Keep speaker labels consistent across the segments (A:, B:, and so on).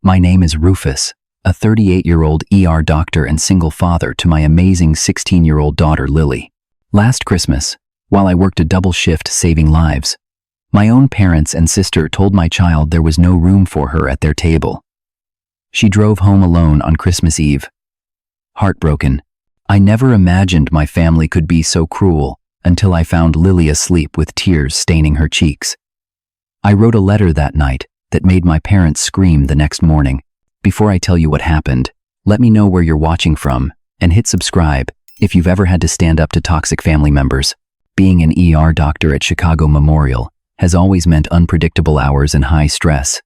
A: My name is Rufus, a 38-year-old ER doctor and single father to my amazing 16-year-old daughter Lily. Last Christmas, while I worked a double shift saving lives, my own parents and sister told my child there was no room for her at their table. She drove home alone on Christmas Eve. Heartbroken, I never imagined my family could be so cruel until I found Lily asleep with tears staining her cheeks. I wrote a letter that night that made my parents scream the next morning. Before I tell you what happened, let me know where you're watching from and hit subscribe if you've ever had to stand up to toxic family members. Being an ER doctor at Chicago Memorial has always meant unpredictable hours and high stress.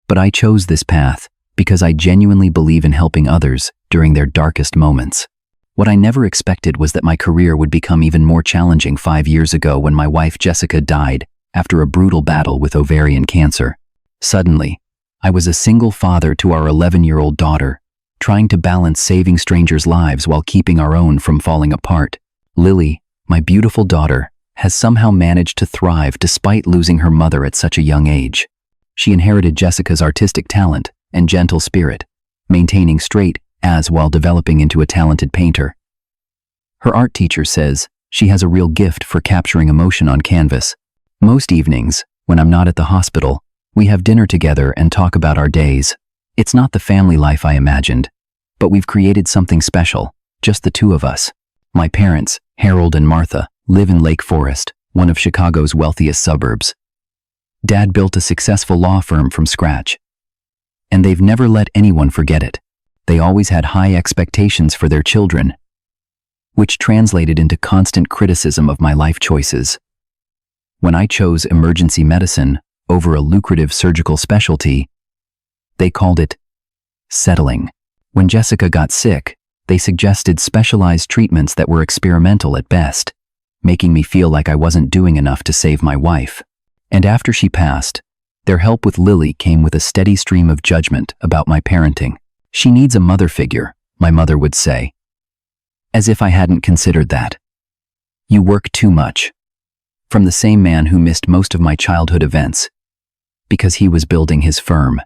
A: But I chose this path because I genuinely believe in helping others during their darkest moments. What I never expected was that my career would become even more challenging 5 years ago when my wife Jessica died after a brutal battle with ovarian cancer. Suddenly, I was a single father to our 11-year-old daughter, trying to balance saving strangers' lives while keeping our own from falling apart. Lily, my beautiful daughter, has somehow managed to thrive despite losing her mother at such a young age. She inherited Jessica's artistic talent and gentle spirit, maintaining straight A's while developing into a talented painter. Her art teacher says she has a real gift for capturing emotion on canvas. Most evenings, when I'm not at the hospital, we have dinner together and talk about our days. It's not the family life I imagined, but we've created something special, just the two of us. My parents, Harold and Martha, live in Lake Forest, one of Chicago's wealthiest suburbs. Dad built a successful law firm from scratch, and they've never let anyone forget it. They always had high expectations for their children, which translated into constant criticism of my life choices. When I chose emergency medicine over a lucrative surgical specialty, they called it settling. When Jessica got sick, they suggested specialized treatments that were experimental at best, making me feel like I wasn't doing enough to save my wife. And after she passed, their help with Lily came with a steady stream of judgment about my parenting. She needs a mother figure, my mother would say. As if I hadn't considered that. You work too much. From the same man who missed most of my childhood events, because he was building his firm.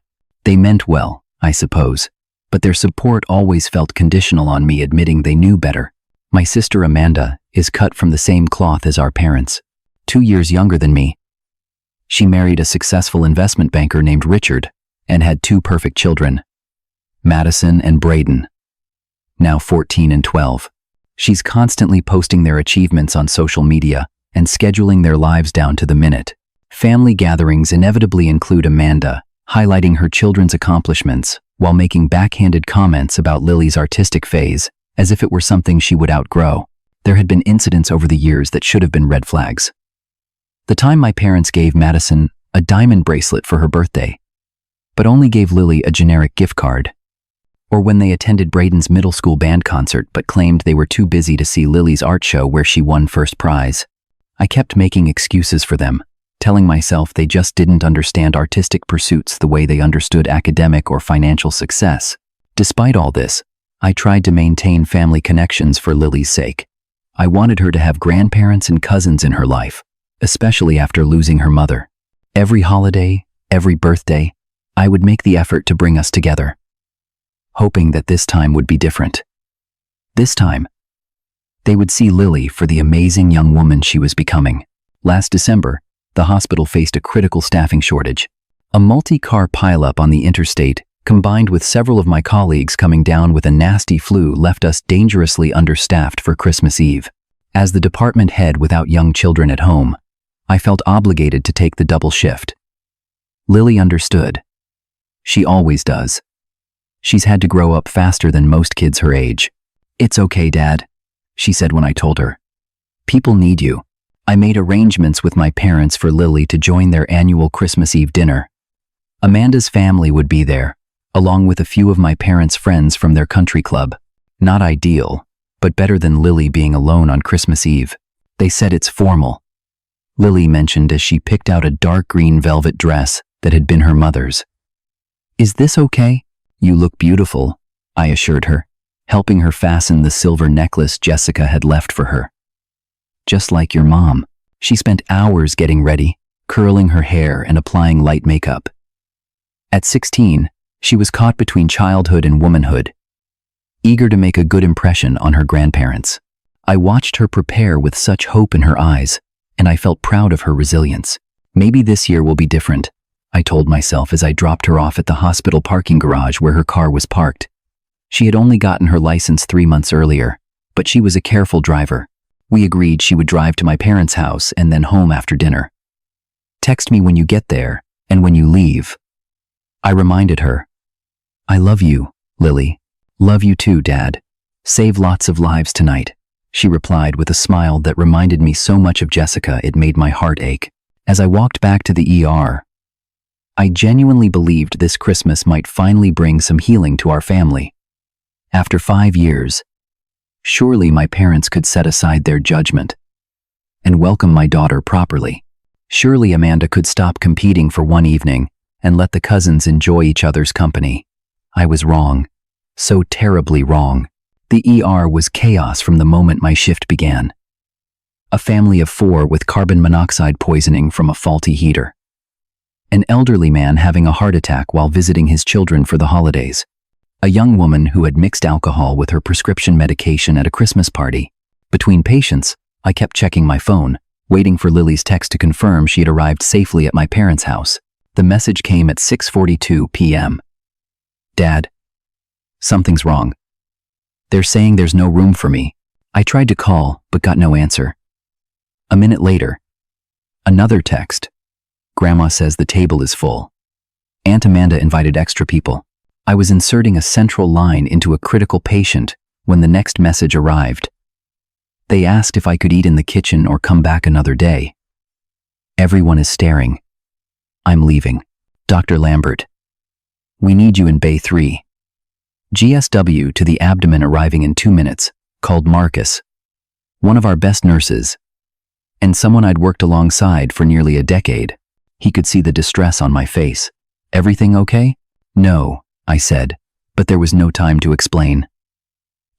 A: They meant well, I suppose, but their support always felt conditional on me admitting they knew better. My sister Amanda is cut from the same cloth as our parents, 2 years younger than me. She married a successful investment banker named Richard and had 2 perfect children, Madison and Braden, now 14 and 12. She's constantly posting their achievements on social media and scheduling their lives down to the minute. Family gatherings inevitably include Amanda highlighting her children's accomplishments while making backhanded comments about Lily's artistic phase as if it were something she would outgrow. There had been incidents over the years that should have been red flags. The time my parents gave Madison a diamond bracelet for her birthday, but only gave Lily a generic gift card. Or when they attended Braden's middle school band concert but claimed they were too busy to see Lily's art show where she won first prize. I kept making excuses for them, telling myself they just didn't understand artistic pursuits the way they understood academic or financial success. Despite all this, I tried to maintain family connections for Lily's sake. I wanted her to have grandparents and cousins in her life, especially after losing her mother. Every holiday, every birthday, I would make the effort to bring us together, hoping that this time would be different. This time, they would see Lily for the amazing young woman she was becoming. Last December, the hospital faced a critical staffing shortage. A multi-car pileup on the interstate, combined with several of my colleagues coming down with a nasty flu, left us dangerously understaffed for Christmas Eve. As the department head without young children at home, I felt obligated to take the double shift. Lily understood. She always does. She's had to grow up faster than most kids her age. "It's okay, Dad," she said when I told her. "People need you." I made arrangements with my parents for Lily to join their annual Christmas Eve dinner. Amanda's family would be there, along with a few of my parents' friends from their country club. Not ideal, but better than Lily being alone on Christmas Eve. They said it's formal, Lily mentioned as she picked out a dark green velvet dress that had been her mother's. "Is this okay? You look beautiful," I assured her, helping her fasten the silver necklace Jessica had left for her. "Just like your mom." She spent hours getting ready, curling her hair and applying light makeup. At 16, She was caught between childhood and womanhood, eager to make a good impression on her grandparents. I watched her prepare with such hope in her eyes, and I felt proud of her resilience. Maybe this year will be different, I told myself as I dropped her off at the hospital parking garage where her car was parked. She had only gotten her license 3 months earlier, but she was a careful driver. We agreed she would drive to my parents' house and then home after dinner. Text me when you get there and when you leave. I reminded her. I love you, Lily. Love you too, Dad. Save lots of lives tonight. She replied with a smile that reminded me so much of Jessica it made my heart ache. As I walked back to the ER, I genuinely believed this Christmas might finally bring some healing to our family. After 5 years, surely my parents could set aside their judgment and welcome my daughter properly. Surely Amanda could stop competing for one evening and let the cousins enjoy each other's company. I was wrong. So terribly wrong. The ER was chaos from the moment my shift began. A family of 4 with carbon monoxide poisoning from a faulty heater. An elderly man having a heart attack while visiting his children for the holidays. A young woman who had mixed alcohol with her prescription medication at a Christmas party. Between patients, I kept checking my phone, waiting for Lily's text to confirm she had arrived safely at my parents' house. The message came at 6:42 p.m. Dad, something's wrong. They're saying there's no room for me. I tried to call, but got no answer. A minute later, another text. Grandma says the table is full. Aunt Amanda invited extra people. I was inserting a central line into a critical patient when the next message arrived. They asked if I could eat in the kitchen or come back another day. Everyone is staring. I'm leaving. Dr. Lambert. We need you in Bay 3. GSW to the abdomen arriving in 2 minutes, called Marcus. One of our best nurses, and someone I'd worked alongside for nearly a decade. He could see the distress on my face. Everything okay? No, I said, but there was no time to explain.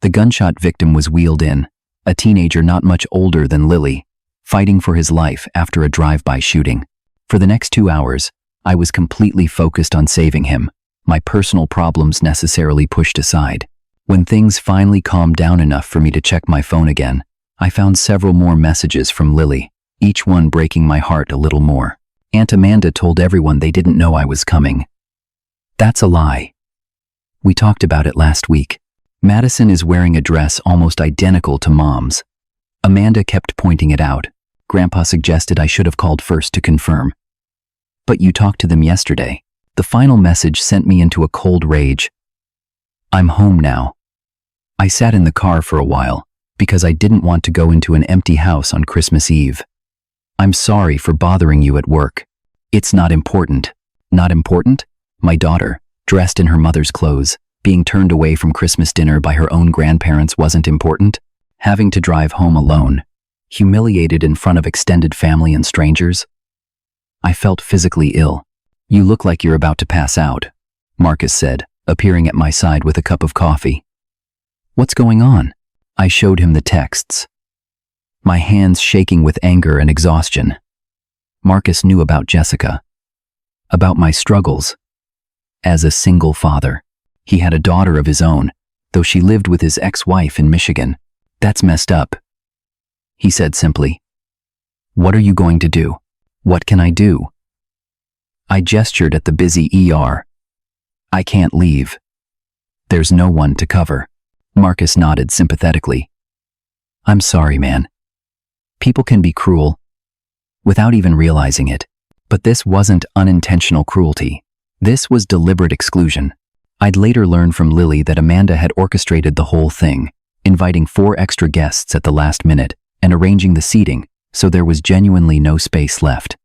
A: The gunshot victim was wheeled in, a teenager not much older than Lily, fighting for his life after a drive-by shooting. For the next 2 hours, I was completely focused on saving him, my personal problems necessarily pushed aside. When things finally calmed down enough for me to check my phone again, I found several more messages from Lily, each one breaking my heart a little more. Aunt Amanda told everyone they didn't know I was coming. That's a lie. We talked about it last week. Madison is wearing a dress almost identical to Mom's. Amanda kept pointing it out. Grandpa suggested I should have called first to confirm. But you talked to them yesterday. The final message sent me into a cold rage. I'm home now. I sat in the car for a while because I didn't want to go into an empty house on Christmas Eve. I'm sorry for bothering you at work. It's not important. Not important? My daughter, dressed in her mother's clothes, being turned away from Christmas dinner by her own grandparents wasn't important? Having to drive home alone, humiliated in front of extended family and strangers? I felt physically ill. You look like you're about to pass out, Marcus said, appearing at my side with a cup of coffee. What's going on? I showed him the texts, my hands shaking with anger and exhaustion. Marcus knew about Jessica, about my struggles. As a single father, he had a daughter of his own, though she lived with his ex-wife in Michigan. That's messed up. He said simply. What are you going to do? What can I do? I gestured at the busy ER. I can't leave. There's no one to cover. Marcus nodded sympathetically. I'm sorry, man. People can be cruel, without even realizing it. But this wasn't unintentional cruelty. This was deliberate exclusion. I'd later learn from Lily that Amanda had orchestrated the whole thing, inviting 4 extra guests at the last minute and arranging the seating so there was genuinely no space left.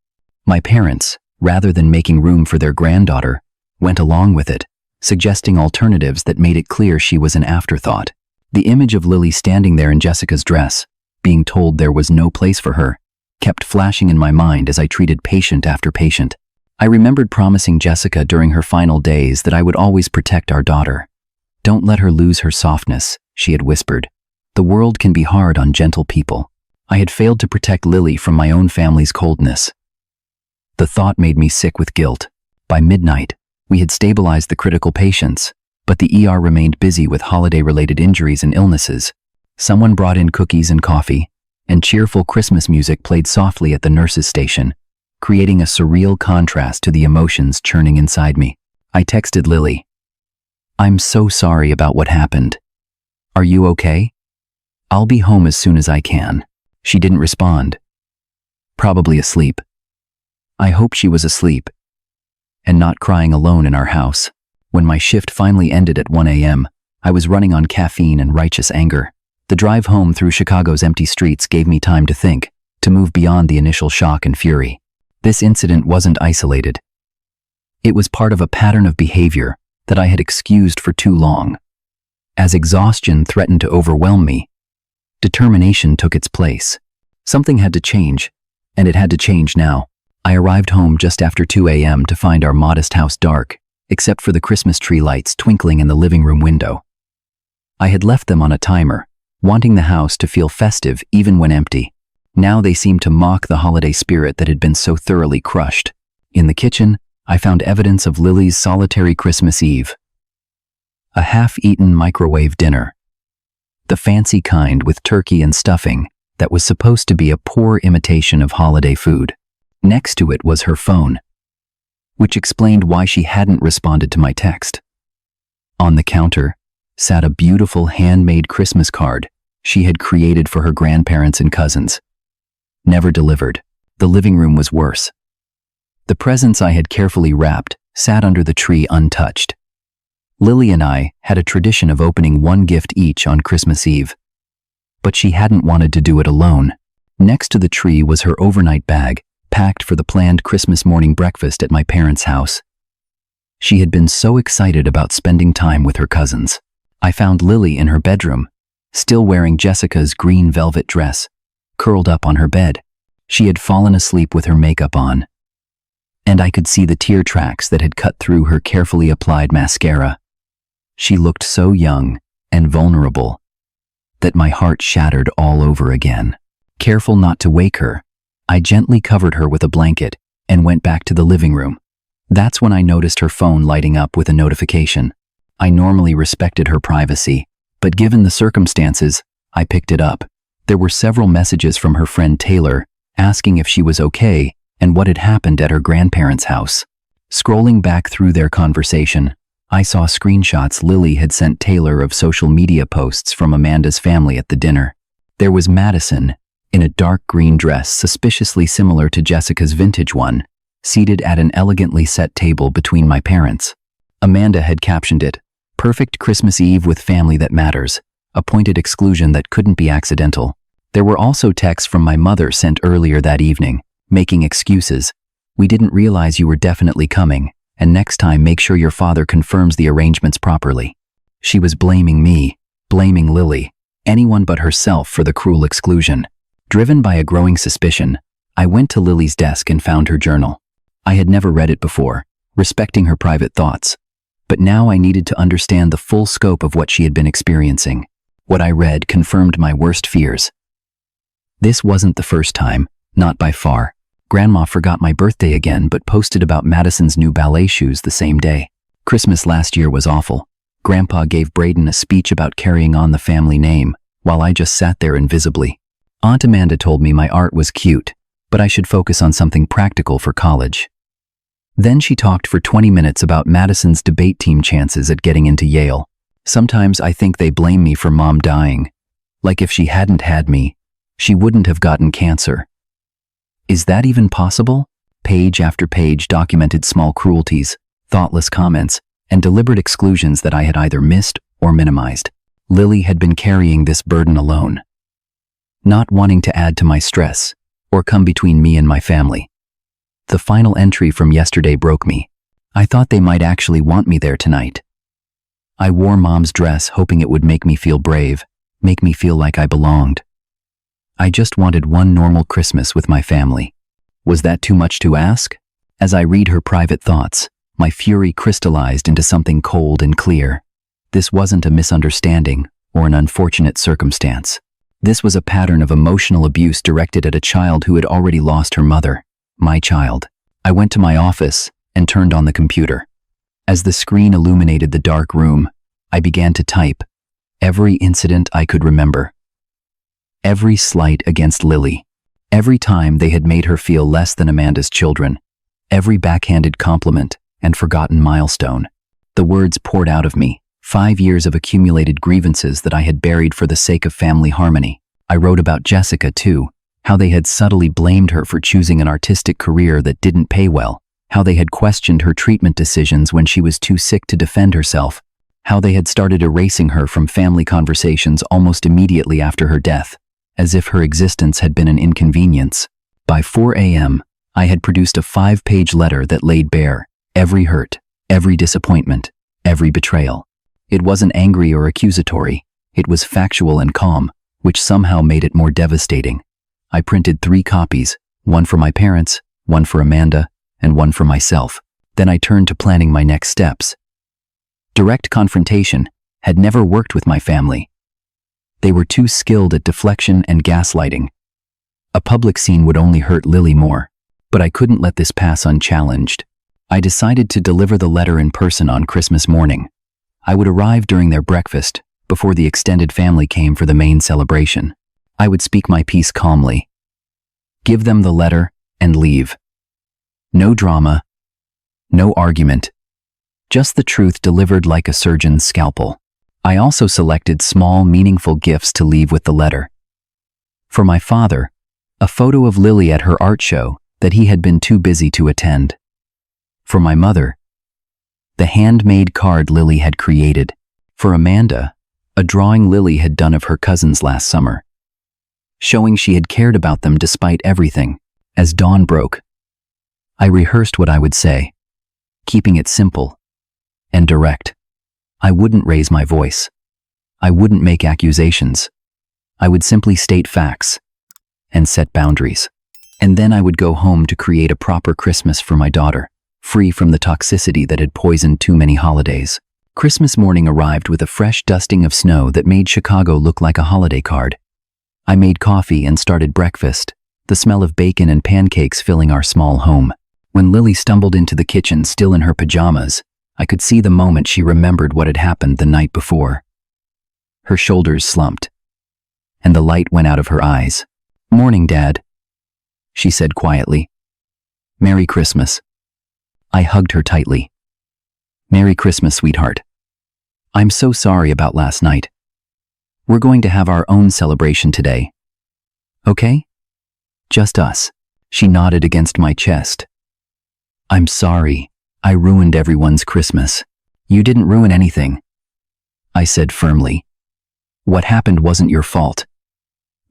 A: My parents, rather than making room for their granddaughter, went along with it, suggesting alternatives that made it clear she was an afterthought. The image of Lily standing there in Jessica's dress, being told there was no place for her, kept flashing in my mind as I treated patient after patient. I remembered promising Jessica during her final days that I would always protect our daughter. Don't let her lose her softness, she had whispered. The world can be hard on gentle people. I had failed to protect Lily from my own family's coldness. The thought made me sick with guilt. By midnight, We had stabilized the critical patients, but the ER remained busy with holiday-related injuries and illnesses. Someone brought in cookies and coffee, and cheerful Christmas music played softly at the nurse's station, creating a surreal contrast to the emotions churning inside me. I texted Lily. "I'm so sorry about what happened. Are you okay? I'll be home as soon as I can." She didn't respond. Probably asleep. I hope she was asleep and not crying alone in our house. When my shift finally ended at 1 a.m., I was running on caffeine and righteous anger. The drive home through Chicago's empty streets gave me time to think, to move beyond the initial shock and fury. This incident wasn't isolated. It was part of a pattern of behavior that I had excused for too long. As exhaustion threatened to overwhelm me, determination took its place. Something had to change, and it had to change now. I arrived home just after 2 a.m. to find our modest house dark, except for the Christmas tree lights twinkling in the living room window. I had left them on a timer, wanting the house to feel festive even when empty. Now they seemed to mock the holiday spirit that had been so thoroughly crushed. In the kitchen, I found evidence of Lily's solitary Christmas Eve. A half-eaten microwave dinner. The fancy kind with turkey and stuffing that was supposed to be a poor imitation of holiday food. Next to it was her phone, which explained why she hadn't responded to my text. On the counter sat a beautiful handmade Christmas card she had created for her grandparents and cousins. Never delivered. The living room was worse. The presents I had carefully wrapped sat under the tree untouched. Lily and I had a tradition of opening one gift each on Christmas Eve. But she hadn't wanted to do it alone. Next to the tree was her overnight bag, packed for the planned Christmas morning breakfast at my parents' house. She had been so excited about spending time with her cousins. I found Lily in her bedroom, still wearing Jessica's green velvet dress, curled up on her bed. She had fallen asleep with her makeup on, and I could see the tear tracks that had cut through her carefully applied mascara. She looked so young and vulnerable that my heart shattered all over again. Careful not to wake her, I gently covered her with a blanket and went back to the living room. That's when I noticed her phone lighting up with a notification. I normally respected her privacy, but given the circumstances, I picked it up. There were several messages from her friend Taylor asking if she was okay and what had happened at her grandparents' house. Scrolling back through their conversation, I saw screenshots Lily had sent Taylor of social media posts from Amanda's family at the dinner. There was Madison, in a dark green dress suspiciously similar to Jessica's vintage one, seated at an elegantly set table between my parents. Amanda had captioned it, "Perfect Christmas Eve with family that matters," a pointed exclusion that couldn't be accidental. There were also texts from my mother sent earlier that evening, making excuses. "We didn't realize you were definitely coming, and next time make sure your father confirms the arrangements properly." She was blaming me, blaming Lily, anyone but herself for the cruel exclusion. Driven by a growing suspicion, I went to Lily's desk and found her journal. I had never read it before, respecting her private thoughts. But now I needed to understand the full scope of what she had been experiencing. What I read confirmed my worst fears. This wasn't the first time, not by far. Grandma forgot my birthday again but posted about Madison's new ballet shoes the same day. Christmas last year was awful. Grandpa gave Braden a speech about carrying on the family name, while I just sat there invisibly. Aunt Amanda told me my art was cute, but I should focus on something practical for college. Then she talked for 20 minutes about Madison's debate team chances at getting into Yale. Sometimes I think they blame me for Mom dying. Like if she hadn't had me, she wouldn't have gotten cancer. Is that even possible? Page after page documented small cruelties, thoughtless comments, and deliberate exclusions that I had either missed or minimized. Lily had been carrying this burden alone, not wanting to add to my stress or come between me and my family. The final entry from yesterday broke me. I thought they might actually want me there tonight. I wore Mom's dress hoping it would make me feel brave, make me feel like I belonged. I just wanted one normal Christmas with my family. Was that too much to ask? As I read her private thoughts, my fury crystallized into something cold and clear. This wasn't a misunderstanding or an unfortunate circumstance. This was a pattern of emotional abuse directed at a child who had already lost her mother, my child. I went to my office and turned on the computer. As the screen illuminated the dark room, I began to type every incident I could remember. Every slight against Lily. Every time they had made her feel less than Amanda's children. Every backhanded compliment and forgotten milestone. The words poured out of me, 5 years of accumulated grievances that I had buried for the sake of family harmony. I wrote about Jessica, too, how they had subtly blamed her for choosing an artistic career that didn't pay well, how they had questioned her treatment decisions when she was too sick to defend herself, how they had started erasing her from family conversations almost immediately after her death, as if her existence had been an inconvenience. By 4 a.m., I had produced a 5-page letter that laid bare every hurt, every disappointment, every betrayal. It wasn't angry or accusatory. It was factual and calm, which somehow made it more devastating. I printed 3 copies, one for my parents, one for Amanda, and one for myself. Then I turned to planning my next steps. Direct confrontation had never worked with my family. They were too skilled at deflection and gaslighting. A public scene would only hurt Lily more, but I couldn't let this pass unchallenged. I decided to deliver the letter in person on Christmas morning. I would arrive during their breakfast, before the extended family came for the main celebration. I would speak my piece calmly, give them the letter, and leave. No drama, no argument, just the truth delivered like a surgeon's scalpel. I also selected small, meaningful gifts to leave with the letter. For my father, a photo of Lily at her art show that he had been too busy to attend. For my mother, the handmade card Lily had created. For Amanda, a drawing Lily had done of her cousins last summer, showing she had cared about them despite everything. As dawn broke, I rehearsed what I would say, keeping it simple and direct. I wouldn't raise my voice. I wouldn't make accusations. I would simply state facts and set boundaries. And then I would go home to create a proper Christmas for my daughter, free from the toxicity that had poisoned too many holidays. Christmas morning arrived with a fresh dusting of snow that made Chicago look like a holiday card. I made coffee and started breakfast, the smell of bacon and pancakes filling our small home. When Lily stumbled into the kitchen still in her pajamas, I could see the moment she remembered what had happened the night before. Her shoulders slumped, and the light went out of her eyes. "Morning, Dad," she said quietly. "Merry Christmas." I hugged her tightly. "Merry Christmas, sweetheart. I'm so sorry about last night. We're going to have our own celebration today. Okay? Just us." She nodded against my chest. "I'm sorry. I ruined everyone's Christmas." "You didn't ruin anything," I said firmly. "What happened wasn't your fault.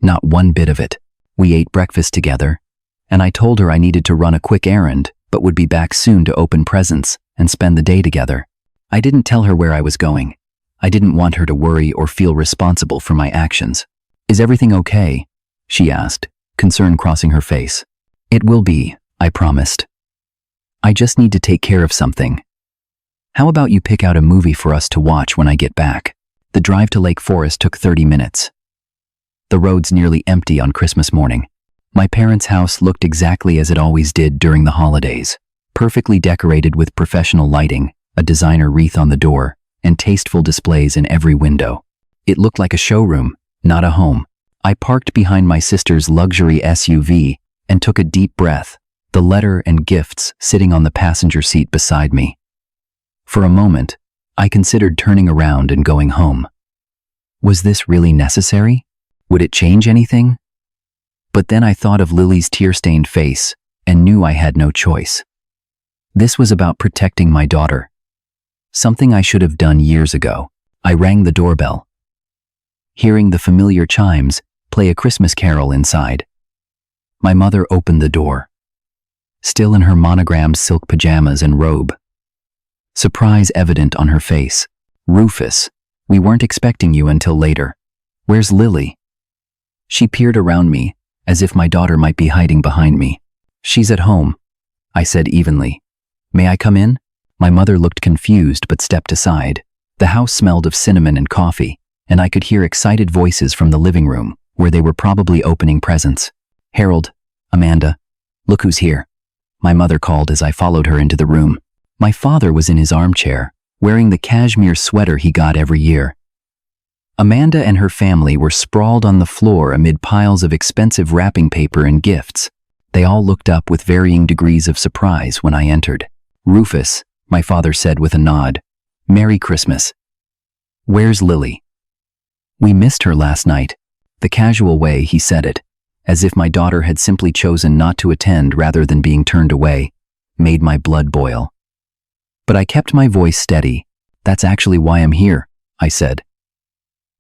A: Not one bit of it." We ate breakfast together, and I told her I needed to run a quick errand, but would be back soon to open presents and spend the day together. I didn't tell her where I was going. I didn't want her to worry or feel responsible for my actions. "Is everything okay?" she asked, concern crossing her face. "It will be," I promised. "I just need to take care of something. How about you pick out a movie for us to watch when I get back?" The drive to Lake Forest took 30 minutes. The roads nearly empty on Christmas morning. My parents' house looked exactly as it always did during the holidays, perfectly decorated with professional lighting, a designer wreath on the door, and tasteful displays in every window. It looked like a showroom, not a home. I parked behind my sister's luxury SUV and took a deep breath, the letter and gifts sitting on the passenger seat beside me. For a moment, I considered turning around and going home. Was this really necessary? Would it change anything? But then I thought of Lily's tear-stained face and knew I had no choice. This was about protecting my daughter. Something I should have done years ago. I rang the doorbell. Hearing the familiar chimes play a Christmas carol inside, my mother opened the door, still in her monogrammed silk pajamas and robe. Surprise evident on her face. "Rufus, we weren't expecting you until later. Where's Lily?" She peered around me, as if my daughter might be hiding behind me. "She's at home," I said evenly. "May I come in?" My mother looked confused but stepped aside. The house smelled of cinnamon and coffee, and I could hear excited voices from the living room, where they were probably opening presents. "Harold, Amanda, look who's here," my mother called as I followed her into the room. My father was in his armchair, wearing the cashmere sweater he got every year. Amanda and her family were sprawled on the floor amid piles of expensive wrapping paper and gifts. They all looked up with varying degrees of surprise when I entered. "Rufus," my father said with a nod. "Merry Christmas. Where's Lily?" "We missed her last night." The casual way he said it, as if my daughter had simply chosen not to attend rather than being turned away, made my blood boil. But I kept my voice steady. "That's actually why I'm here," I said.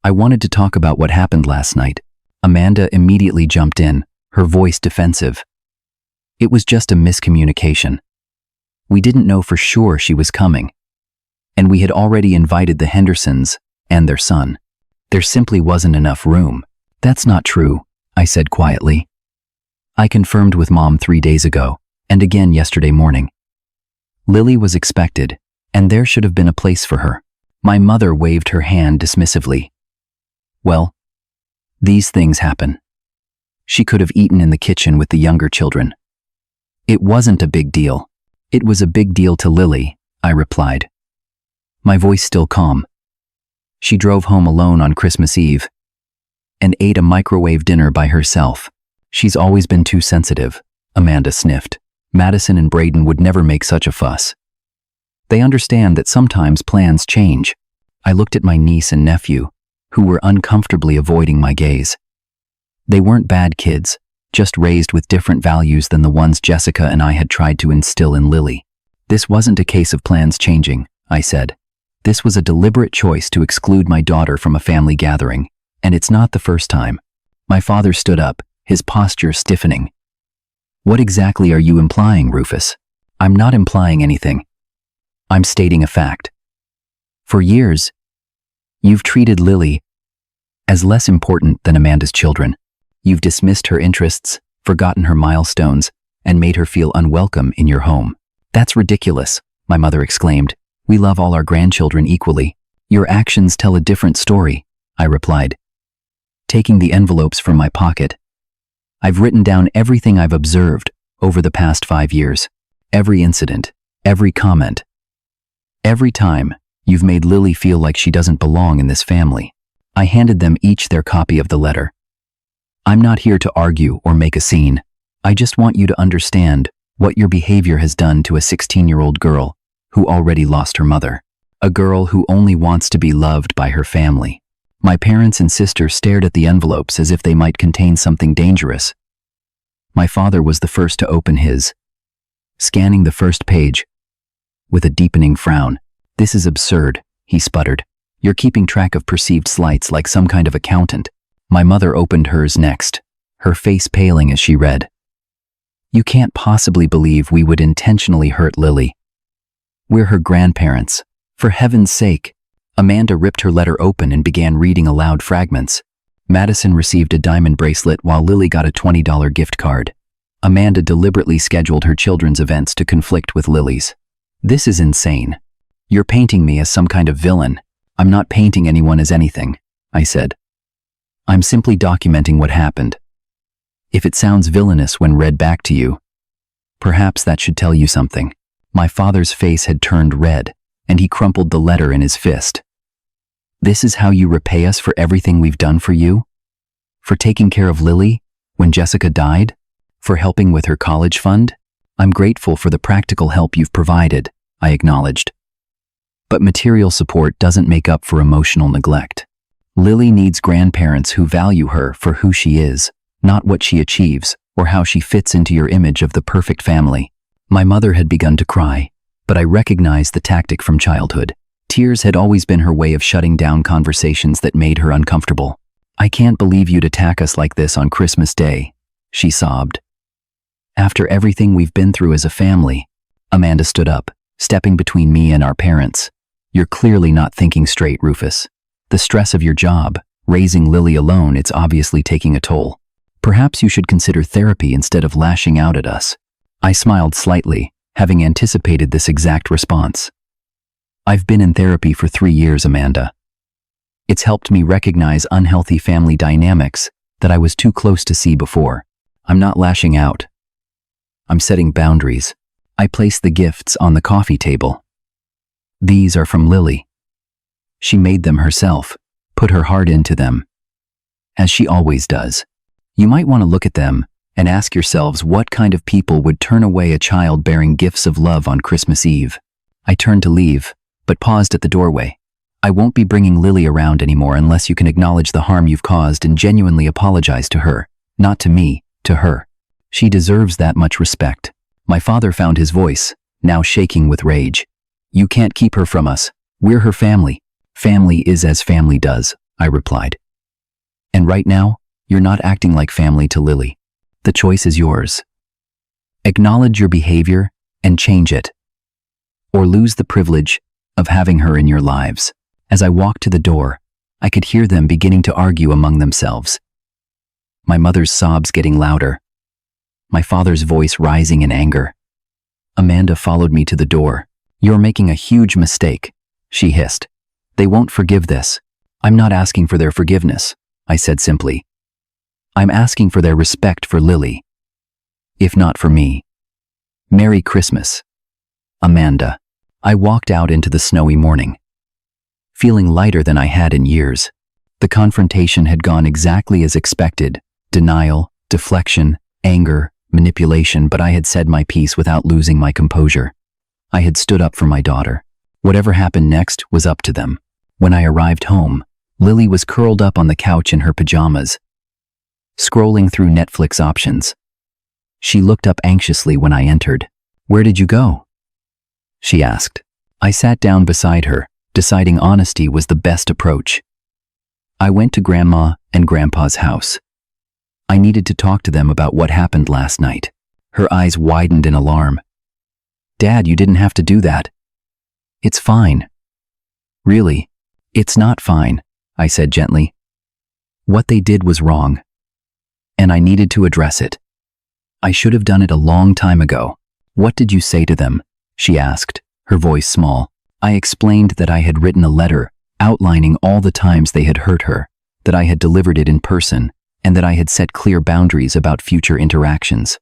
A: "I wanted to talk about what happened last night." Amanda immediately jumped in, her voice defensive. "It was just a miscommunication. We didn't know for sure she was coming. And we had already invited the Hendersons and their son. There simply wasn't enough room." "That's not true," I said quietly. "I confirmed with Mom 3 days ago, and again yesterday morning. Lily was expected, and there should have been a place for her." My mother waved her hand dismissively. "Well, these things happen. She could have eaten in the kitchen with the younger children." "It wasn't a big deal." "It was a big deal to Lily," I replied, my voice still calm. "She drove home alone on Christmas Eve and ate a microwave dinner by herself. She's always been too sensitive," Amanda sniffed. "Madison and Braden would never make such a fuss. They understand that sometimes plans change." I looked at my niece and nephew, who were uncomfortably avoiding my gaze. They weren't bad kids, just raised with different values than the ones Jessica and I had tried to instill in Lily. "This wasn't a case of plans changing," I said. "This was a deliberate choice to exclude my daughter from a family gathering, and it's not the first time." My father stood up, his posture stiffening. "What exactly are you implying, Rufus?" "I'm not implying anything. I'm stating a fact. For years, you've treated Lily as less important than Amanda's children. You've dismissed her interests, forgotten her milestones, and made her feel unwelcome in your home." "That's ridiculous," my mother exclaimed. "We love all our grandchildren equally." "Your actions tell a different story," I replied, taking the envelopes from my pocket. "I've written down everything I've observed over the past 5 years. Every incident, every comment. Every time you've made Lily feel like she doesn't belong in this family." I handed them each their copy of the letter. "I'm not here to argue or make a scene. I just want you to understand what your behavior has done to a 16-year-old girl who already lost her mother. A girl who only wants to be loved by her family." My parents and sister stared at the envelopes as if they might contain something dangerous. My father was the first to open his, scanning the first page with a deepening frown. "This is absurd," he sputtered. "You're keeping track of perceived slights like some kind of accountant." My mother opened hers next, her face paling as she read. "You can't possibly believe we would intentionally hurt Lily. We're her grandparents. For heaven's sake." Amanda ripped her letter open and began reading aloud fragments. "Madison received a diamond bracelet while Lily got a $20 gift card. Amanda deliberately scheduled her children's events to conflict with Lily's. This is insane. You're painting me as some kind of villain." "I'm not painting anyone as anything," I said. "I'm simply documenting what happened. If it sounds villainous when read back to you, perhaps that should tell you something." My father's face had turned red, and he crumpled the letter in his fist. "This is how you repay us for everything we've done for you? For taking care of Lily when Jessica died? For helping with her college fund? I'm grateful for the practical help you've provided," I acknowledged. "But material support doesn't make up for emotional neglect. Lily needs grandparents who value her for who she is, not what she achieves or how she fits into your image of the perfect family." My mother had begun to cry, but I recognized the tactic from childhood. Tears had always been her way of shutting down conversations that made her uncomfortable. "I can't believe you'd attack us like this on Christmas Day," she sobbed. "After everything we've been through as a family." Amanda stood up, stepping between me and our parents. "You're clearly not thinking straight, Rufus. The stress of your job, raising Lily alone, it's obviously taking a toll. Perhaps you should consider therapy instead of lashing out at us." I smiled slightly, having anticipated this exact response. "I've been in therapy for 3 years, Amanda. It's helped me recognize unhealthy family dynamics that I was too close to see before. I'm not lashing out. I'm setting boundaries." I placed the gifts on the coffee table. These are from Lily. She made them herself, put her heart into them, as she always does. You might want to look at them and ask yourselves what kind of people would turn away a child bearing gifts of love on Christmas Eve. I turned to leave, but paused at the doorway. I won't be bringing Lily around anymore unless you can acknowledge the harm you've caused and genuinely apologize to her. Not to me, to her. She deserves that much respect. My father found his voice, now shaking with rage. You can't keep her from us. We're her family. Family is as family does, I replied. And right now, you're not acting like family to Lily. The choice is yours. Acknowledge your behavior and change it, or lose the privilege of having her in your lives. As I walked to the door, I could hear them beginning to argue among themselves. My mother's sobs getting louder, my father's voice rising in anger. Amanda followed me to the door. You're making a huge mistake, she hissed. They won't forgive this. I'm not asking for their forgiveness, I said simply. I'm asking for their respect for Lily. If not for me. Merry Christmas, Amanda. I walked out into the snowy morning, feeling lighter than I had in years. The confrontation had gone exactly as expected. Denial, deflection, anger, manipulation, but I had said my piece without losing my composure. I had stood up for my daughter. Whatever happened next was up to them. When I arrived home, Lily was curled up on the couch in her pajamas, scrolling through Netflix options. She looked up anxiously when I entered. Where did you go? She asked. I sat down beside her, deciding honesty was the best approach. I went to Grandma and Grandpa's house. I needed to talk to them about what happened last night. Her eyes widened in alarm. Dad, you didn't have to do that. It's fine. Really, it's not fine, I said gently. What they did was wrong, and I needed to address it. I should have done it a long time ago. What did you say to them? She asked, her voice small. I explained that I had written a letter outlining all the times they had hurt her, that I had delivered it in person, and that I had set clear boundaries about future interactions.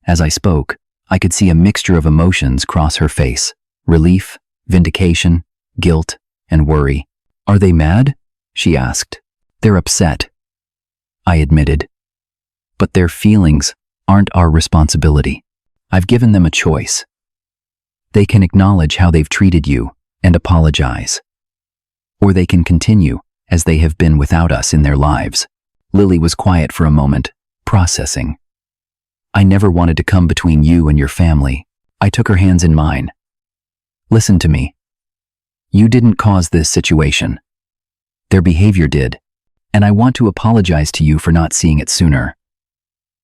A: As I spoke, I could see a mixture of emotions cross her face: relief, vindication, guilt, and worry. Are they mad? She asked. They're upset, I admitted. But their feelings aren't our responsibility. I've given them a choice. They can acknowledge how they've treated you and apologize. Or they can continue as they have been without us in their lives. Lily was quiet for a moment, processing. I never wanted to come between you and your family. I took her hands in mine. Listen to me. You didn't cause this situation. Their behavior did, and I want to apologize to you for not seeing it sooner.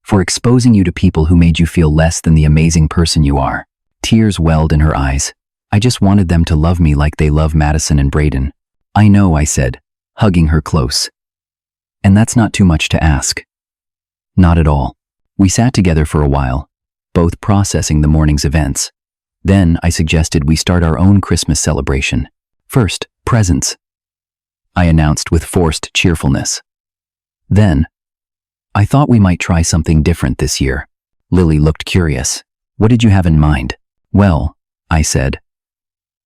A: For exposing you to people who made you feel less than the amazing person you are. Tears welled in her eyes. I just wanted them to love me like they love Madison and Braden. I know, I said, hugging her close. And that's not too much to ask. Not at all. We sat together for a while, both processing the morning's events. Then I suggested we start our own Christmas celebration. First, presents, I announced with forced cheerfulness. Then, I thought we might try something different this year. Lily looked curious. What did you have in mind? Well, I said,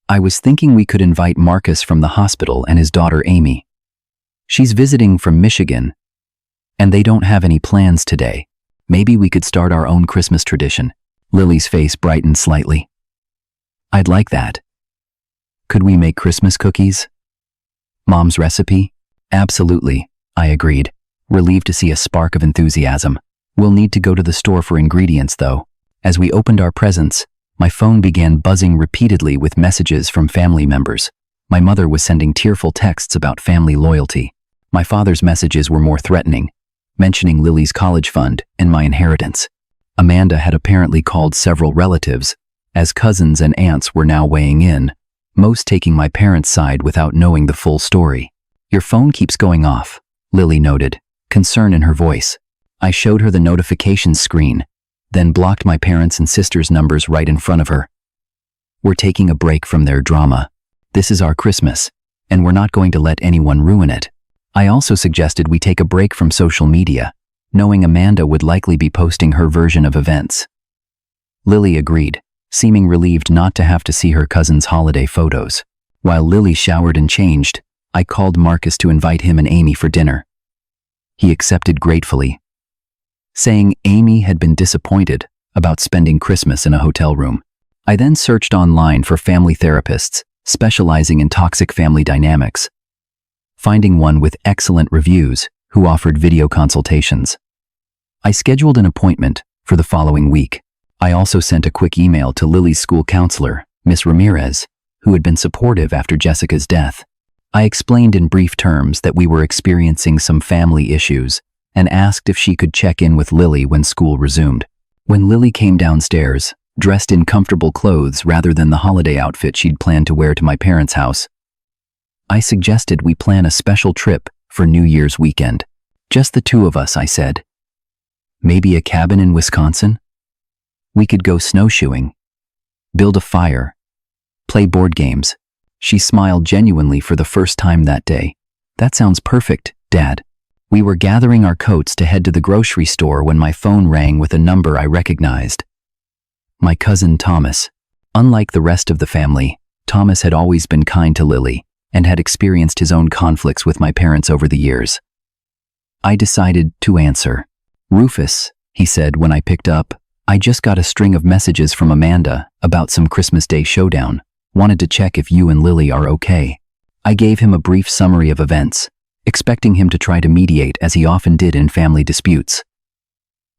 A: I was thinking we could invite Marcus from the hospital and his daughter Amy. She's visiting from Michigan, and they don't have any plans today. Maybe we could start our own Christmas tradition. Lily's face brightened slightly. I'd like that. Could we make Christmas cookies? Mom's recipe? Absolutely, I agreed, relieved to see a spark of enthusiasm. We'll need to go to the store for ingredients, though. As we opened our presents, my phone began buzzing repeatedly with messages from family members. My mother was sending tearful texts about family loyalty. My father's messages were more threatening, mentioning Lily's college fund and my inheritance. Amanda had apparently called several relatives, as cousins and aunts were now weighing in, most taking my parents' side without knowing the full story. Your phone keeps going off, Lily noted, concern in her voice. I showed her the notification screen, then blocked my parents' and sister's numbers right in front of her. We're taking a break from their drama. This is our Christmas, and we're not going to let anyone ruin it. I also suggested we take a break from social media, knowing Amanda would likely be posting her version of events. Lily agreed, seeming relieved not to have to see her cousin's holiday photos. While Lily showered and changed, I called Marcus to invite him and Amy for dinner. He accepted gratefully, saying Amy had been disappointed about spending Christmas in a hotel room. I then searched online for family therapists specializing in toxic family dynamics, finding one with excellent reviews who offered video consultations. I scheduled an appointment for the following week. I also sent a quick email to Lily's school counselor, Miss Ramirez, who had been supportive after Jessica's death. I explained in brief terms that we were experiencing some family issues and asked if she could check in with Lily when school resumed. When Lily came downstairs, dressed in comfortable clothes rather than the holiday outfit she'd planned to wear to my parents' house, I suggested we plan a special trip for New Year's weekend. Just the two of us, I said. Maybe a cabin in Wisconsin? We could go snowshoeing, build a fire, play board games. She smiled genuinely for the first time that day. That sounds perfect, Dad. We were gathering our coats to head to the grocery store when my phone rang with a number I recognized. My cousin Thomas. Unlike the rest of the family, Thomas had always been kind to Lily and had experienced his own conflicts with my parents over the years. I decided to answer. Rufus, he said when I picked up, I just got a string of messages from Amanda about some Christmas Day showdown. Wanted to check if you and Lily are okay. I gave him a brief summary of events, expecting him to try to mediate as he often did in family disputes.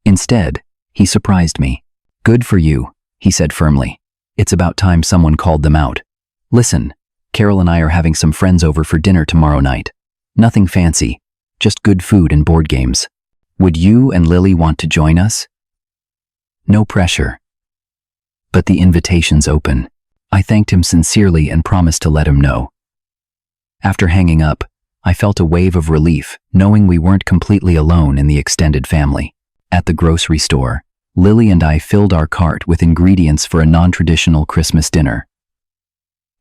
A: Instead, he surprised me. Good for you, he said firmly. It's about time someone called them out. Listen, Carol and I are having some friends over for dinner tomorrow night. Nothing fancy, just good food and board games. Would you and Lily want to join us? No pressure. But the invitation's open. I thanked him sincerely and promised to let him know. After hanging up, I felt a wave of relief, knowing we weren't completely alone in the extended family. At the grocery store, Lily and I filled our cart with ingredients for a non-traditional Christmas dinner.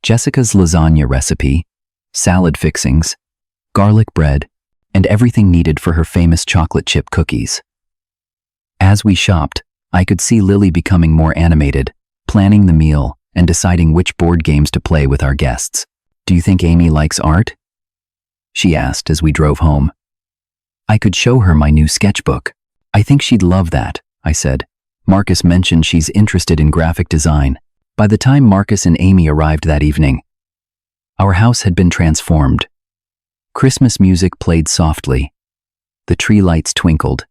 A: Jessica's lasagna recipe, salad fixings, garlic bread, and everything needed for her famous chocolate chip cookies. As we shopped, I could see Lily becoming more animated, planning the meal and deciding which board games to play with our guests. Do you think Amy likes art? She asked as we drove home. I could show her my new sketchbook. I think she'd love that, I said. Marcus mentioned she's interested in graphic design. By the time Marcus and Amy arrived that evening, our house had been transformed. Christmas music played softly, the tree lights twinkled,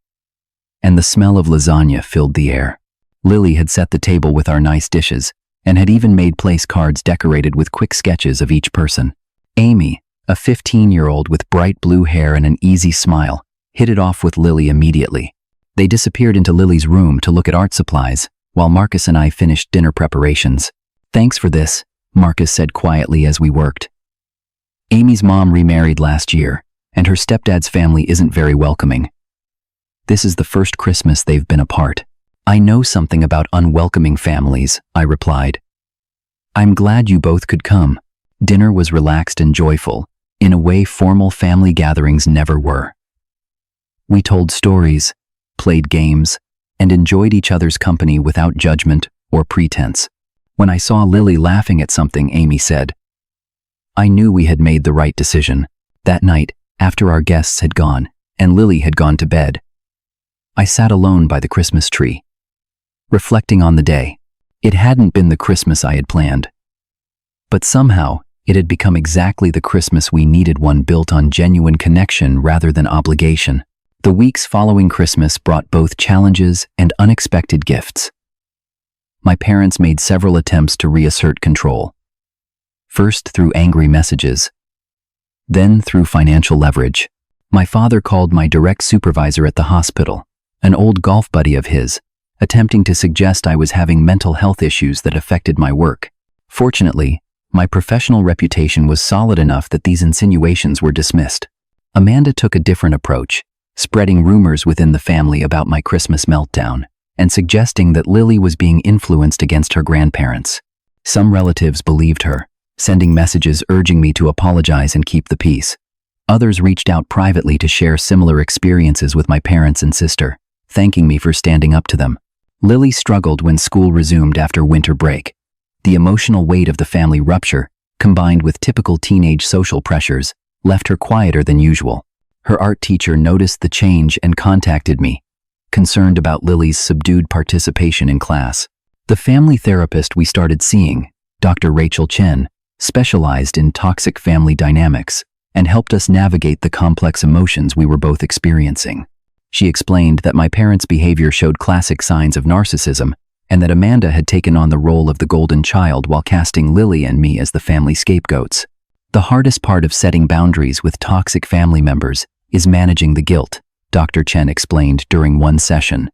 A: and the smell of lasagna filled the air. Lily had set the table with our nice dishes, and had even made place cards decorated with quick sketches of each person. Amy, a 15-year-old with bright blue hair and an easy smile, hit it off with Lily immediately. They disappeared into Lily's room to look at art supplies, while Marcus and I finished dinner preparations. Thanks for this, Marcus said quietly as we worked. Amy's mom remarried last year, and her stepdad's family isn't very welcoming. This is the first Christmas they've been apart. I know something about unwelcoming families, I replied. I'm glad you both could come. Dinner was relaxed and joyful, in a way formal family gatherings never were. We told stories, played games, and enjoyed each other's company without judgment or pretense. When I saw Lily laughing at something Amy said, I knew we had made the right decision. That night, after our guests had gone, and Lily had gone to bed, I sat alone by the Christmas tree, reflecting on the day. It hadn't been the Christmas I had planned, but somehow it had become exactly the Christmas we needed, one built on genuine connection rather than obligation. The weeks following Christmas brought both challenges and unexpected gifts. My parents made several attempts to reassert control, first through angry messages, then through financial leverage. My father called my direct supervisor at the hospital, an old golf buddy of his, attempting to suggest I was having mental health issues that affected my work. Fortunately, my professional reputation was solid enough that these insinuations were dismissed. Amanda took a different approach, spreading rumors within the family about my Christmas meltdown, and suggesting that Lily was being influenced against her grandparents. Some relatives believed her, sending messages urging me to apologize and keep the peace. Others reached out privately to share similar experiences with my parents and sister, thanking me for standing up to them. Lily struggled when school resumed after winter break. The emotional weight of the family rupture, combined with typical teenage social pressures, left her quieter than usual. Her art teacher noticed the change and contacted me, concerned about Lily's subdued participation in class. The family therapist we started seeing, Dr. Rachel Chen, specialized in toxic family dynamics and helped us navigate the complex emotions we were both experiencing. She explained that my parents' behavior showed classic signs of narcissism and that Amanda had taken on the role of the golden child while casting Lily and me as the family scapegoats. The hardest part of setting boundaries with toxic family members is managing the guilt, Dr. Chen explained during one session.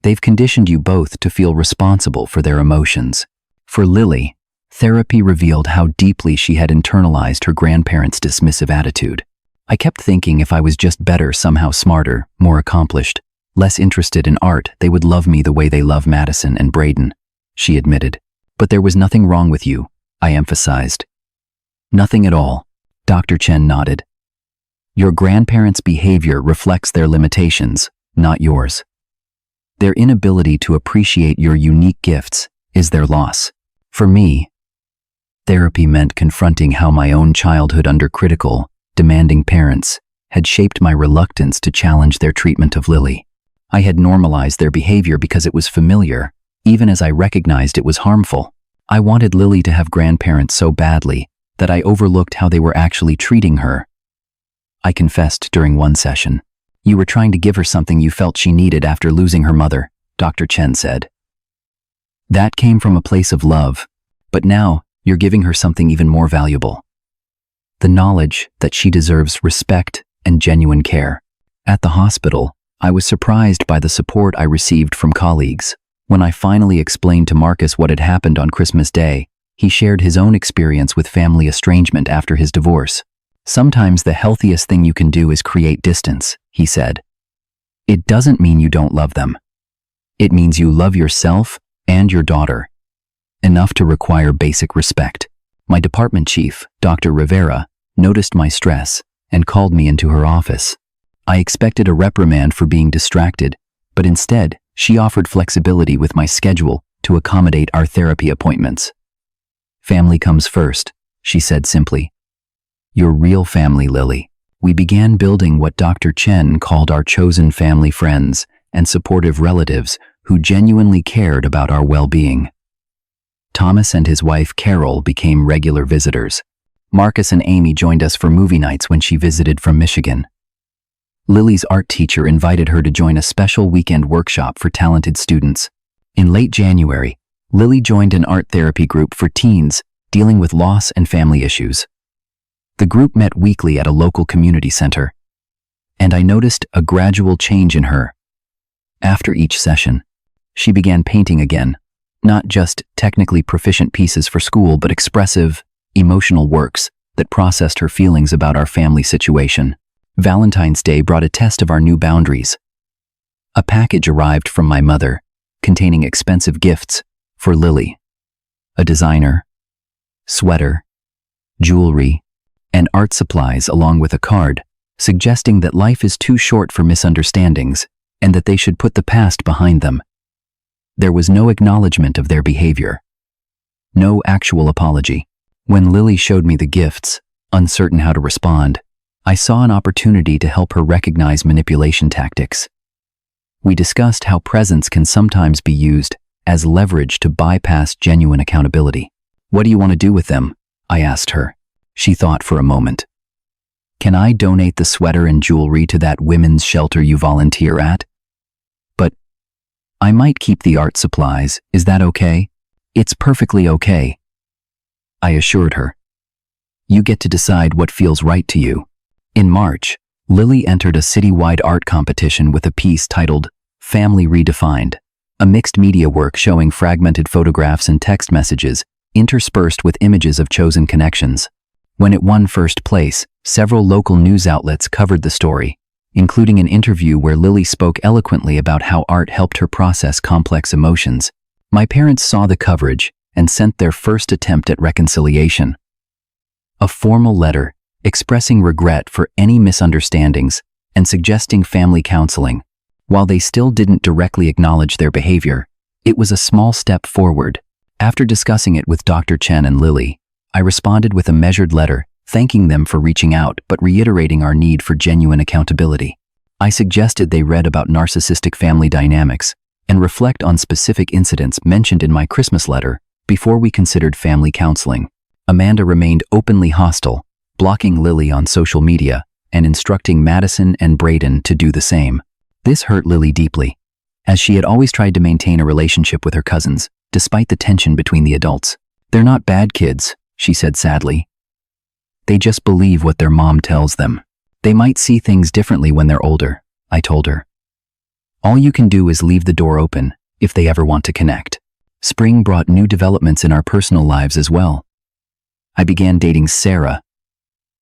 A: They've conditioned you both to feel responsible for their emotions. For Lily, therapy revealed how deeply she had internalized her grandparents' dismissive attitude. I kept thinking if I was just better, somehow smarter, more accomplished, less interested in art, they would love me the way they love Madison and Braden, she admitted. But there was nothing wrong with you, I emphasized. Nothing at all, Dr. Chen nodded. Your grandparents' behavior reflects their limitations, not yours. Their inability to appreciate your unique gifts is their loss. For me, therapy meant confronting how my own childhood under critical, demanding parents had shaped my reluctance to challenge their treatment of Lily. I had normalized their behavior because it was familiar, even as I recognized it was harmful. I wanted Lily to have grandparents so badly that I overlooked how they were actually treating her. I confessed during one session. You were trying to give her something you felt she needed after losing her mother, Dr. Chen said. That came from a place of love, but now you're giving her something even more valuable. The knowledge that she deserves respect and genuine care. At the hospital, I was surprised by the support I received from colleagues. When I finally explained to Marcus what had happened on Christmas Day, he shared his own experience with family estrangement after his divorce. Sometimes the healthiest thing you can do is create distance, he said. It doesn't mean you don't love them. It means you love yourself and your daughter, enough to require basic respect. My department chief, Dr. Rivera, noticed my stress and called me into her office. I expected a reprimand for being distracted, but instead, she offered flexibility with my schedule to accommodate our therapy appointments. Family comes first, she said simply. Your real family, Lily. We began building what Dr. Chen called our chosen family friends and supportive relatives who genuinely cared about our well-being. Thomas and his wife Carol became regular visitors. Marcus and Amy joined us for movie nights when she visited from Michigan. Lily's art teacher invited her to join a special weekend workshop for talented students. In late January, Lily joined an art therapy group for teens dealing with loss and family issues. The group met weekly at a local community center, and I noticed a gradual change in her. After each session, she began painting again, not just technically proficient pieces for school, but expressive, emotional works that processed her feelings about our family situation. Valentine's Day brought a test of our new boundaries. A package arrived from my mother, containing expensive gifts for Lily. A designer, sweater, jewelry, and art supplies, along with a card suggesting that life is too short for misunderstandings and that they should put the past behind them. There was no acknowledgement of their behavior. No actual apology. When Lily showed me the gifts, uncertain how to respond, I saw an opportunity to help her recognize manipulation tactics. We discussed how presents can sometimes be used as leverage to bypass genuine accountability. What do you want to do with them? I asked her. She thought for a moment. Can I donate the sweater and jewelry to that women's shelter you volunteer at? But I might keep the art supplies. Is that okay? It's perfectly okay, I assured her. You get to decide what feels right to you. In March, Lily entered a citywide art competition with a piece titled Family Redefined, a mixed media work showing fragmented photographs and text messages interspersed with images of chosen connections. When it won first place, several local news outlets covered the story, including an interview where Lily spoke eloquently about how art helped her process complex emotions. My parents saw the coverage and sent their first attempt at reconciliation. A formal letter expressing regret for any misunderstandings and suggesting family counseling. While they still didn't directly acknowledge their behavior, it was a small step forward. After discussing it with Dr. Chen and Lily, I responded with a measured letter, thanking them for reaching out but reiterating our need for genuine accountability. I suggested they read about narcissistic family dynamics and reflect on specific incidents mentioned in my Christmas letter before we considered family counseling. Amanda remained openly hostile, blocking Lily on social media and instructing Madison and Brayden to do the same. This hurt Lily deeply, as she had always tried to maintain a relationship with her cousins, despite the tension between the adults. "They're not bad kids," she said sadly. "They just believe what their mom tells them. They might see things differently when they're older," I told her. "All you can do is leave the door open if they ever want to connect." Spring brought new developments in our personal lives as well. I began dating Sarah,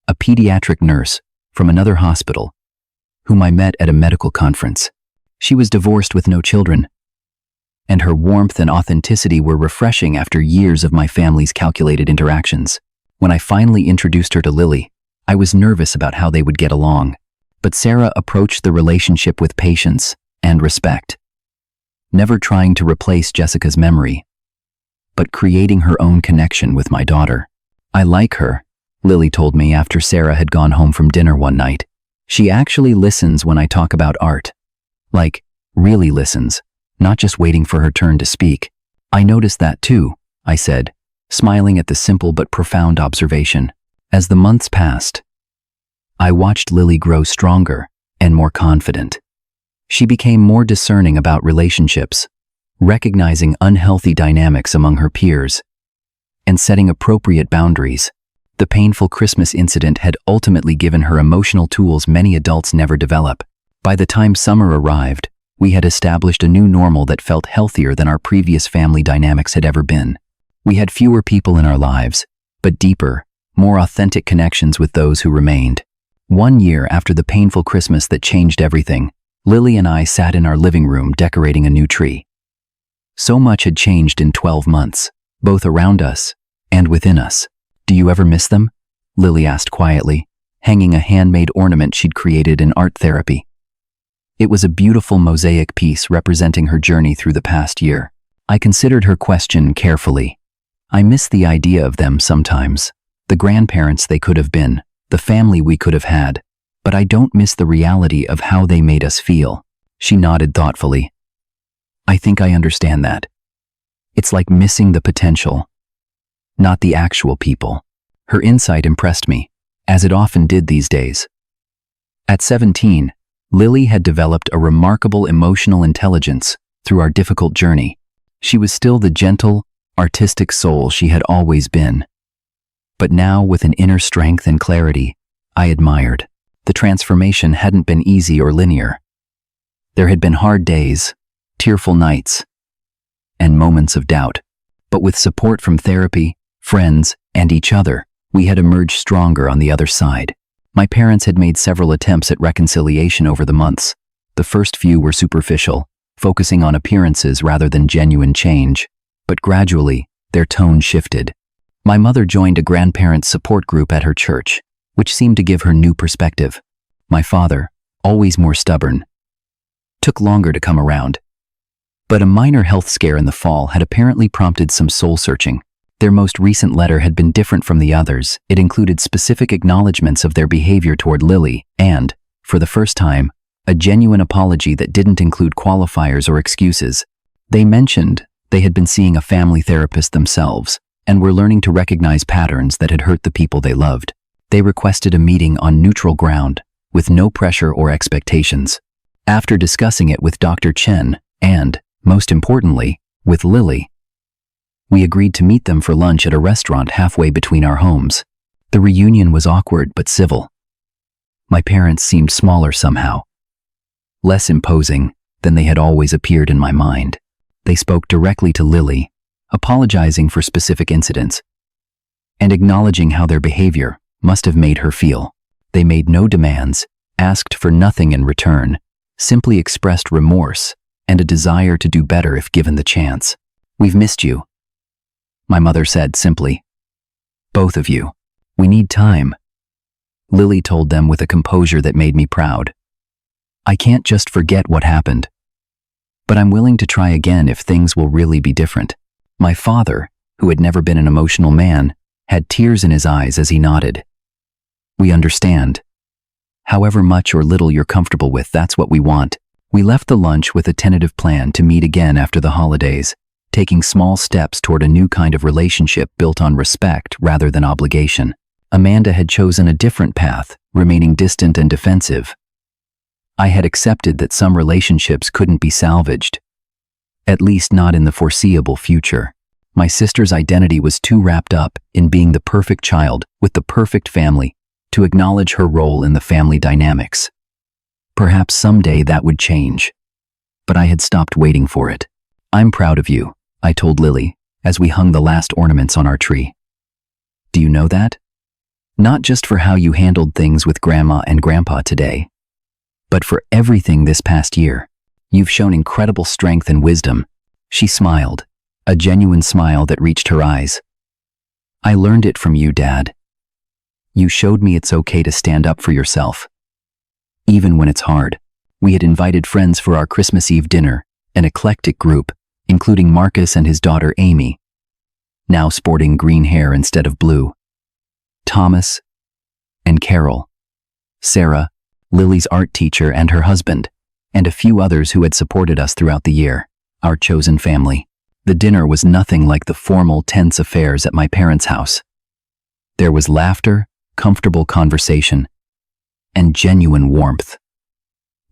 A: a pediatric nurse from another hospital, whom I met at a medical conference. She was divorced with no children, and her warmth and authenticity were refreshing after years of my family's calculated interactions. When I finally introduced her to Lily, I was nervous about how they would get along, but Sarah approached the relationship with patience and respect, never trying to replace Jessica's memory, but creating her own connection with my daughter. "I like her," Lily told me after Sarah had gone home from dinner one night. "She actually listens when I talk about art. Like, really listens, not just waiting for her turn to speak." "I noticed that too," I said, smiling at the simple but profound observation. As the months passed, I watched Lily grow stronger and more confident. She became more discerning about relationships, recognizing unhealthy dynamics among her peers, and setting appropriate boundaries. The painful Christmas incident had ultimately given her emotional tools many adults never develop. By the time summer arrived, we had established a new normal that felt healthier than our previous family dynamics had ever been. We had fewer people in our lives, but deeper, more authentic connections with those who remained. 1 year after the painful Christmas that changed everything, Lily and I sat in our living room decorating a new tree. So much had changed in 12 months, both around us and within us. "Do you ever miss them?" Lily asked quietly, hanging a handmade ornament she'd created in art therapy. It was a beautiful mosaic piece representing her journey through the past year. I considered her question carefully. "I miss the idea of them sometimes, the grandparents they could have been, the family we could have had, but I don't miss the reality of how they made us feel." She nodded thoughtfully. "I think I understand that. It's like missing the potential, not the actual people." Her insight impressed me, as it often did these days. At 17, Lily had developed a remarkable emotional intelligence through our difficult journey. She was still the gentle, artistic soul she had always been, but now with an inner strength and clarity I admired. The transformation hadn't been easy or linear. There had been hard days, tearful nights, and moments of doubt, but with support from therapy, friends, and each other, we had emerged stronger on the other side. My parents had made several attempts at reconciliation over the months. The first few were superficial, focusing on appearances rather than genuine change, but gradually, their tone shifted. My mother joined a grandparent support group at her church, which seemed to give her new perspective. My father, always more stubborn, took longer to come around. But a minor health scare in the fall had apparently prompted some soul-searching. Their most recent letter had been different from the others. It included specific acknowledgments of their behavior toward Lily and, for the first time, a genuine apology that didn't include qualifiers or excuses. They mentioned they had been seeing a family therapist themselves and were learning to recognize patterns that had hurt the people they loved. They requested a meeting on neutral ground, with no pressure or expectations. After discussing it with Dr. Chen and, most importantly, with Lily, we agreed to meet them for lunch at a restaurant halfway between our homes. The reunion was awkward but civil. My parents seemed smaller somehow, less imposing than they had always appeared in my mind. They spoke directly to Lily, apologizing for specific incidents, and acknowledging how their behavior must have made her feel. They made no demands, asked for nothing in return, simply expressed remorse and a desire to do better if given the chance. "We've missed you," my mother said simply. "Both of you. We need time," Lily told them with a composure that made me proud. I can't just forget what happened. But I'm willing to try again if things will really be different. My father, who had never been an emotional man, had tears in his eyes as he nodded. We understand. However much or little you're comfortable with, that's what we want. We left the lunch with a tentative plan to meet again after the holidays, taking small steps toward a new kind of relationship built on respect rather than obligation. Amanda had chosen a different path, remaining distant and defensive. I had accepted that some relationships couldn't be salvaged, at least not in the foreseeable future. My sister's identity was too wrapped up in being the perfect child with the perfect family to acknowledge her role in the family dynamics. Perhaps someday that would change, but I had stopped waiting for it. I'm proud of you, I told Lily as we hung the last ornaments on our tree. Do you know that? Not just for how you handled things with Grandma and Grandpa today, but for everything this past year. You've shown incredible strength and wisdom. She smiled, a genuine smile that reached her eyes. I learned it from you, Dad. You showed me it's okay to stand up for yourself, even when it's hard. We had invited friends for our Christmas Eve dinner, an eclectic group, including Marcus and his daughter Amy, now sporting green hair instead of blue, Thomas and Carol, Sarah, Lily's art teacher and her husband, and a few others who had supported us throughout the year, our chosen family. The dinner was nothing like the formal, tense affairs at my parents' house. There was laughter, comfortable conversation, and genuine warmth.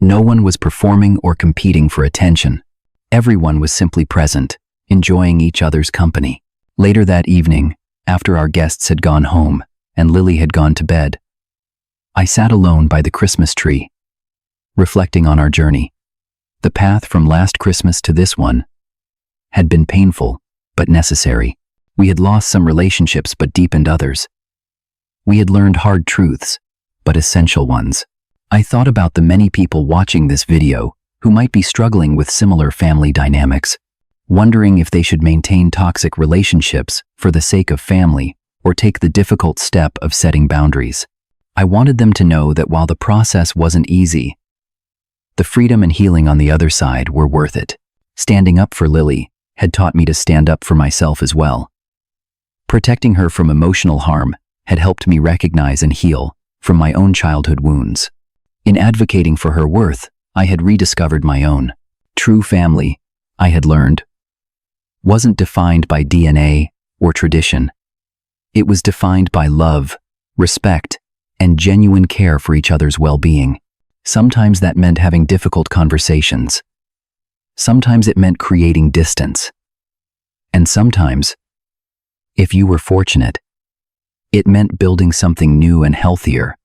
A: No one was performing or competing for attention. Everyone was simply present, enjoying each other's company. Later that evening, after our guests had gone home and Lily had gone to bed, I sat alone by the Christmas tree, reflecting on our journey. The path from last Christmas to this one had been painful, but necessary. We had lost some relationships but deepened others. We had learned hard truths, but essential ones. I thought about the many people watching this video who might be struggling with similar family dynamics, wondering if they should maintain toxic relationships for the sake of family or take the difficult step of setting boundaries. I wanted them to know that while the process wasn't easy, the freedom and healing on the other side were worth it. Standing up for Lily had taught me to stand up for myself as well. Protecting her from emotional harm had helped me recognize and heal from my own childhood wounds. In advocating for her worth, I had rediscovered my own. True family, I had learned, wasn't defined by DNA or tradition. It was defined by love, respect, and genuine care for each other's well-being. Sometimes that meant having difficult conversations. Sometimes it meant creating distance. And sometimes, if you were fortunate, it meant building something new and healthier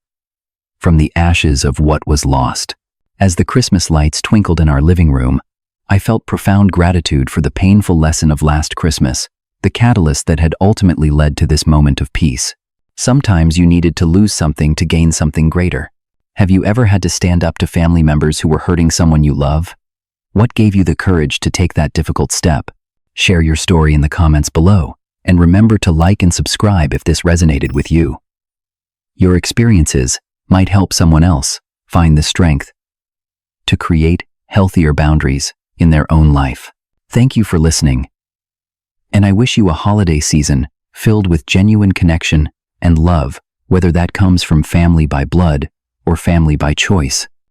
A: from the ashes of what was lost. As the Christmas lights twinkled in our living room, I felt profound gratitude for the painful lesson of last Christmas, the catalyst that had ultimately led to this moment of peace. Sometimes you needed to lose something to gain something greater. Have you ever had to stand up to family members who were hurting someone you love? What gave you the courage to take that difficult step? Share your story in the comments below, and remember to like and subscribe if this resonated with you. Your experiences might help someone else find the strength to create healthier boundaries in their own life. Thank you for listening, and I wish you a holiday season filled with genuine connection and love, whether that comes from family by blood or family by choice.